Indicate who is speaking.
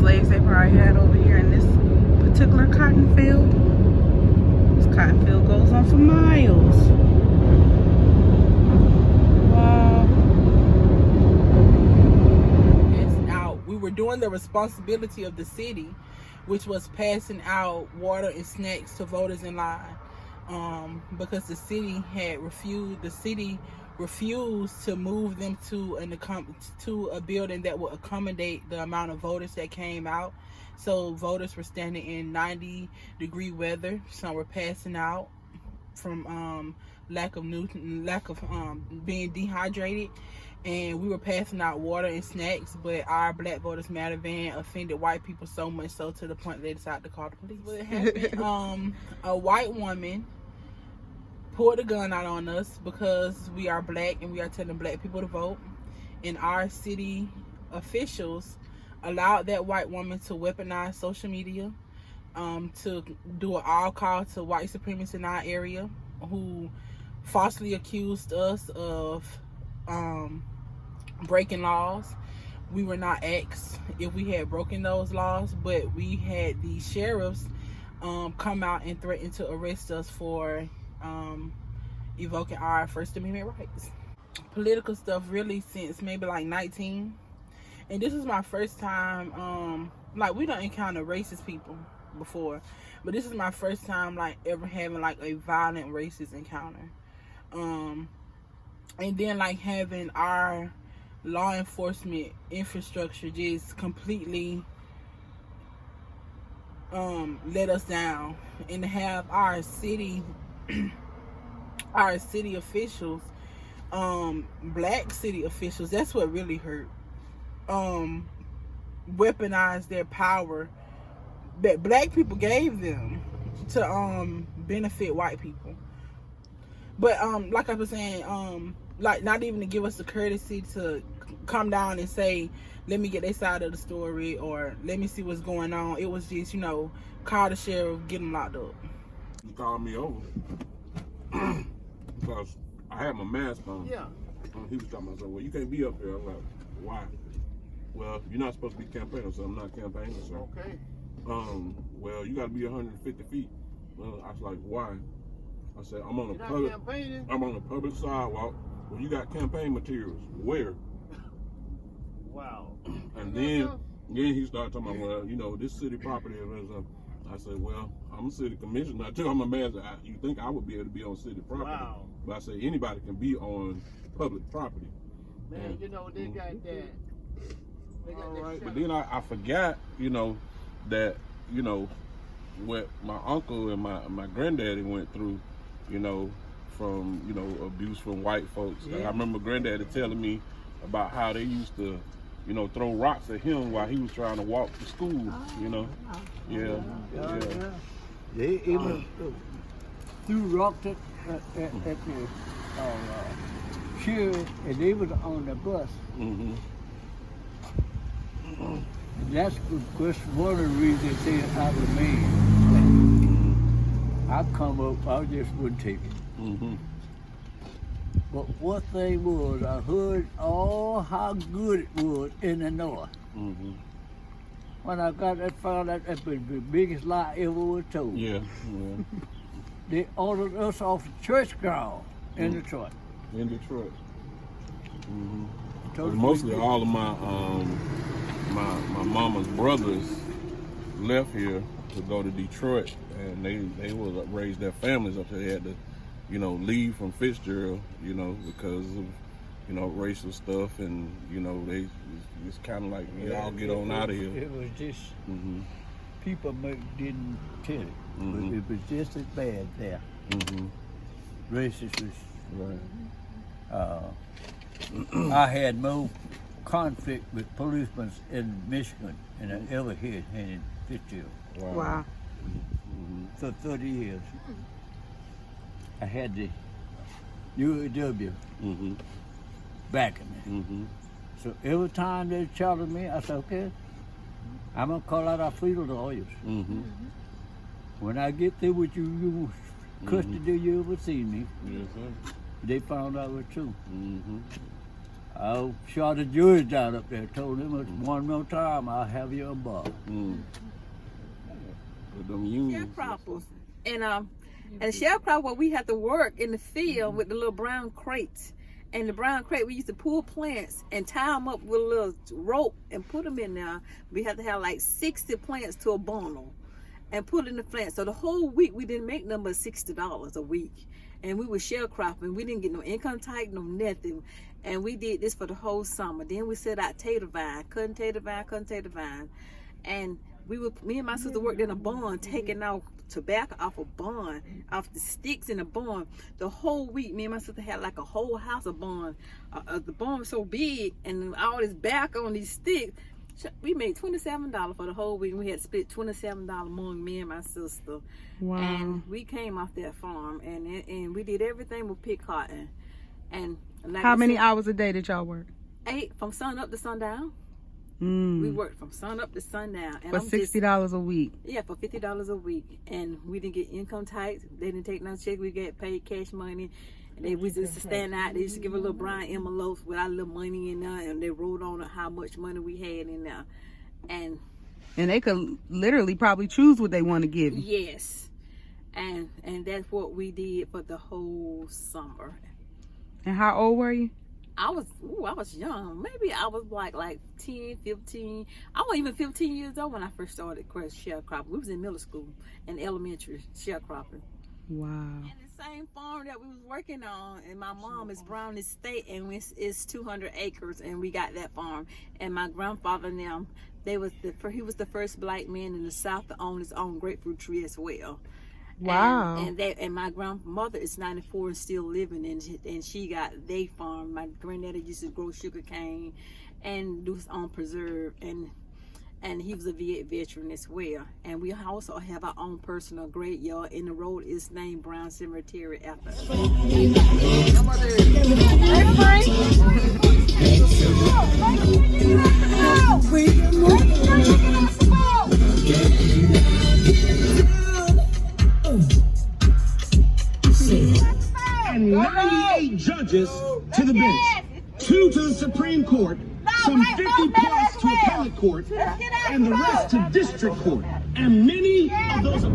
Speaker 1: slaves they probably had over here in this particular cotton field. This cotton field goes on for miles. Wow.
Speaker 2: Passing out. We were doing the responsibility of the city, which was passing out water and snacks to voters in line. Because the city refused to move them to a building that would accommodate the amount of voters that came out. So voters were standing in 90-degree weather. Some were passing out from lack of being dehydrated, and we were passing out water and snacks. But our Black Voters Matter van offended white people so much so to the point they decided to call the police. What happened? A white woman pulled a gun out on us because we are black and we are telling black people to vote, and our city officials allowed that white woman to weaponize social media, to do an all call to white supremacists in our area who falsely accused us of breaking laws. We were not asked if we had broken those laws, but we had the sheriffs come out and threaten to arrest us for evoking our First Amendment rights. Political stuff really since maybe like 19, and this is my first time. Like, we don't encounter racist people before, but this is my first time like ever having like a violent racist encounter. And then like having our law enforcement infrastructure just completely let us down, and to have our city officials, black city officials, that's what really hurt, weaponize their power that black people gave them to benefit white people. But like I was saying, like not even to give us the courtesy to come down and say, let me get their side of the story, or let me see what's going on. It was just, call the sheriff, get them locked up.
Speaker 3: You called me over because I had my mask on.
Speaker 2: Yeah.
Speaker 3: He was talking about something. Well, you can't be up there. I'm like, why? Well, you're not supposed to be campaigning, so I'm not campaigning, so.
Speaker 2: Okay.
Speaker 3: Well, you got to be 150 feet. I was like, why? I said, I'm on a public sidewalk. Well, you got campaign materials. Where?
Speaker 2: Wow.
Speaker 3: And then he started talking about, well, this city property. I said, well, I'm a city commissioner. I tell him, you think I would be able to be on city property? Wow. But I said, anybody can be on public property.
Speaker 2: Man, they got that.
Speaker 3: All right. But then I forgot, that, what my uncle and my granddaddy went through, from, abuse from white folks. Yeah. I remember granddaddy telling me about how they used to, throw rocks at him while he was trying to walk to school, Yeah.
Speaker 4: They even threw rocks at the sheriff, and they was on the bus.
Speaker 3: Mm-hmm.
Speaker 4: That's one of the reasons they said I remain. I come up, I just wouldn't take it.
Speaker 3: Mm-hmm.
Speaker 4: But one thing was, I heard how good it was in the north.
Speaker 3: Mm-hmm.
Speaker 4: When I found out that was the biggest lie ever was told.
Speaker 3: Yeah.
Speaker 4: They ordered us off the church ground in Detroit.
Speaker 3: In Detroit. Mm-hmm. Mostly all of my my mama's brothers left here to go to Detroit, and they would raise their families up there. They had to, leave from Fitzgerald, because of, racial stuff, and, it's kind of like, y'all get on out of here.
Speaker 4: It was just, people didn't tell it, but it was just as bad there. Racist was,
Speaker 3: right.
Speaker 4: I had more conflict with policemen in Michigan than I ever had in Fitzgerald.
Speaker 1: Wow.
Speaker 4: For 30 years. I had the UAW backing me. So every time they charged me, I said, okay, I'm going to call out our fleet of lawyers. When I get there with you custody you ever seen me, they found out it was true. I shot the jury down up there, told him one more time, I'll have you a bar.
Speaker 3: With them unions.
Speaker 5: Sharecroppers. And sharecropper, we had to work in the field with the little brown crates. And the brown crate, we used to pull plants and tie them up with a little rope and put them in there. We had to have like 60 plants to a bundle and put in the plant. So the whole week, we didn't make nothing but $60 a week. And we were sharecropping. We didn't get no income tax, no nothing. And we did this for the whole summer. Then we set out tater vine, cutting tater vine. And me and my sister worked in a barn, taking out tobacco off a barn, off the sticks in a barn. The whole week, me and my sister had like a whole house of barn. The barn was so big, and all this back on these sticks. We made $27 for the whole week. We had to split $27 among me and my sister.
Speaker 1: Wow.
Speaker 5: And we came off that farm, and we did everything with pick cotton. And like
Speaker 1: How many hours a day did y'all work?
Speaker 5: 8 from sun up to sundown.
Speaker 1: Mm.
Speaker 5: We worked from sun up to sundown. And
Speaker 1: For $60 a week.
Speaker 5: Yeah, for $50 a week. And we didn't get income tax. They didn't take no check. We get paid cash money. And we just stand out. They used to give a little brown envelopes with our little money in there, and they wrote on it how much money we had in there. And
Speaker 1: they could literally probably choose what they want to give you.
Speaker 5: yes. And that's what we did for the whole summer.
Speaker 1: And how old were you?
Speaker 5: I was young. Maybe I was like 10, 15. I wasn't even 15 years old when I first started sharecropping. We was in middle school and elementary sharecropping.
Speaker 1: Wow.
Speaker 5: And the same farm that we was working on, and my mom is Brown Estate, and it's 200 acres, and we got that farm. And my grandfather and them, he was the first black man in the South to own his own grapefruit tree as well.
Speaker 1: Wow.
Speaker 5: And my grandmother is 94 and still living, and she got they farm. My granddaddy used to grow sugar cane and do his own preserve, and he was a Viet veteran as well. And we also have our own personal graveyard, and the road is named Brown Cemetery after us.
Speaker 6: And 98 judges to the bench, 2 to the Supreme Court, some 50 plus to appellate court, and the rest to district court. And many of those